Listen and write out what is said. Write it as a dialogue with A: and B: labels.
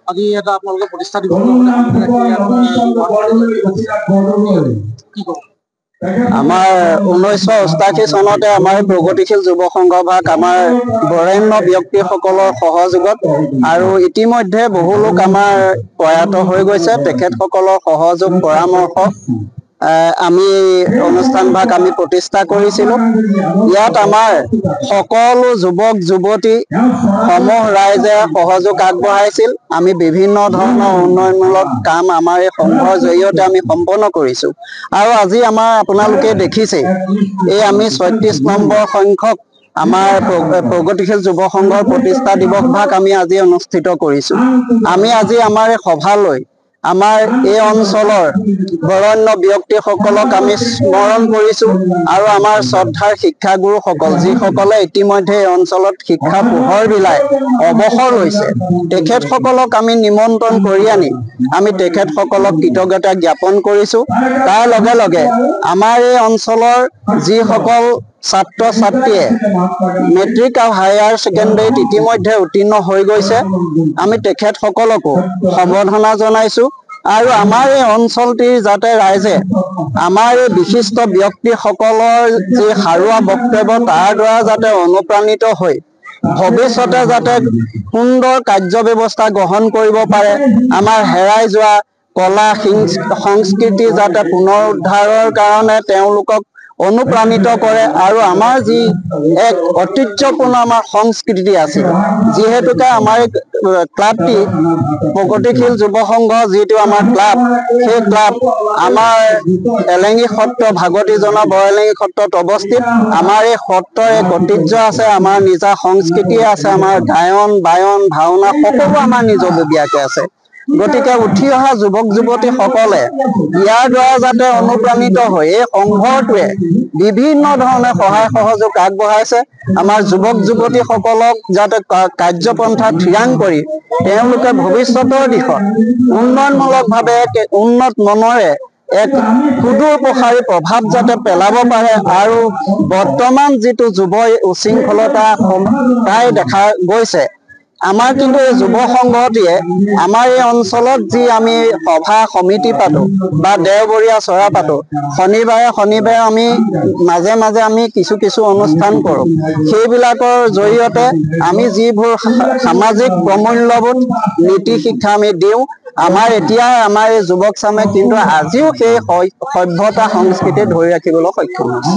A: আজি এটা আপোনালোকে প্ৰতিষ্ঠা দিব
B: আমাৰ 1988 চনতে আমাৰ প্ৰগতিশীল যুৱ সংঘ ভাগ আমাৰ বৰেণ্য ব্যক্তিসকলৰ সহযোগত আৰু ইতিমধ্যে বহু লোক আমাৰ প্ৰয়াত হৈ গৈছে। তেখেতসকলৰ সহযোগ পৰামৰ্শ আমি অনুষ্ঠান ভাগ আমি প্ৰতিষ্ঠা কৰিছিলোঁ। ইয়াত আমাৰ সকলো যুৱক যুৱতী সমূহ ৰাইজে সহযোগ আগবঢ়াইছিল। আমি বিভিন্ন ধৰণৰ উন্নয়নমূলক কাম আমাৰ এই সংঘৰ জৰিয়তে আমি সম্পন্ন কৰিছোঁ। আৰু আজি আমাৰ আপোনালোকে দেখিছে এই আমি 36 নম্বৰ সংখ্যক আমাৰ প্ৰগতিশীল যুৱ সংঘৰ প্ৰতিষ্ঠা দিৱস ভাগ আমি আজি অনুষ্ঠিত কৰিছোঁ। আমি আজি আমাৰ এই সভালৈ আমাৰ এই অঞ্চলৰ বৰেণ্য ব্যক্তিসকলক আমি স্মৰণ কৰিছোঁ আৰু আমাৰ শ্ৰদ্ধাৰ শিক্ষাগুৰুসকল যিসকলে ইতিমধ্যে এই অঞ্চলত শিক্ষা পোহৰ বিলাই অৱসৰ লৈছে, তেখেতসকলক আমি নিমন্ত্ৰণ কৰি আনি আমি তেখেতসকলক কৃতজ্ঞতা জ্ঞাপন কৰিছোঁ। তাৰ লগে লগে আমাৰ এই অঞ্চলৰ যিসকল ছাত্ৰ ছাত্ৰীয়ে মেট্ৰিক আৰু হায়াৰ ছেকেণ্ডেৰীত ইতিমধ্যে উত্তীৰ্ণ হৈ গৈছে, আমি তেখেতসকলকো সম্বৰ্ধনা জনাইছোঁ। আৰু আমাৰ এই অঞ্চলটিৰ যাতে ৰাইজে আমাৰ এই বিশিষ্ট ব্যক্তিসকলৰ যি সাৰুৱা বক্তব্য তাৰ দ্বাৰা যাতে অনুপ্ৰাণিত হৈ ভৱিষ্যতে যাতে সুন্দৰ কাৰ্য ব্যৱস্থা গ্ৰহণ কৰিব পাৰে, আমাৰ হেৰাই যোৱা কলা সংস্কৃতি যাতে পুনৰুদ্ধাৰৰ কাৰণে তেওঁলোকক অনুপ্ৰাণিত কৰে। আৰু আমাৰ যি এক ঐতিহ্যপূৰ্ণ আমাৰ সংস্কৃতি আছিল, যিহেতুকে আমাৰ ক্লাবটি প্ৰগতিশীল যুৱ সংঘ যিটো আমাৰ ক্লাব, সেই ক্লাব আমাৰ এলেঙি সত্ৰ ভাগৱতীজনা বৰএলেঙি সত্ৰত অৱস্থিত। আমাৰ এই সত্ৰৰ এক ঐতিহ্য আছে, আমাৰ নিজা সংস্কৃতি আছে, আমাৰ গায়ন বায়ন ভাওনা সকলো আমাৰ নিজববীয়াকৈ আছে। গতিকে উঠি অহা যুৱক যুৱতীসকলে ইয়াৰ দ্বাৰা যাতে অনুপ্ৰাণিত হৈ এই সংঘটোৱে বিভিন্ন ধৰণে সহায় সহযোগ আগবঢ়াইছে। আমাৰ যুৱক যুৱতীসকলক যাতে কাৰ্যপন্থা থিৰাং কৰি তেওঁলোকে ভৱিষ্যতৰ দিশত উন্নয়নমূলকভাৱে উন্নত মনেৰে এক সুদূৰ প্ৰসাৰী প্ৰভাৱ যাতে পেলাব পাৰে। আৰু বৰ্তমান যিটো যুৱ উশৃংখলতা প্ৰায় দেখা গৈছে, আমাৰ কিন্তু এই যুৱ সংঘটিয়ে আমাৰ এই অঞ্চলত যি আমি সভা সমিতি পাতো বা দেওবৰীয়া চৰা পাতো, শনিবাৰে আমি মাজে মাজে আমি কিছু অনুষ্ঠান কৰোঁ। সেইবিলাকৰ জৰিয়তে আমি যিবোৰ সামাজিক প্ৰমূল্যবোধ নীতি শিক্ষা আমি দিওঁ। আমাৰ এতিয়া আমাৰ এই যুৱক চামে কিন্তু আজিও সেই সভ্যতা সংস্কৃতি ধৰি ৰাখিবলৈ সক্ষম হৈছে।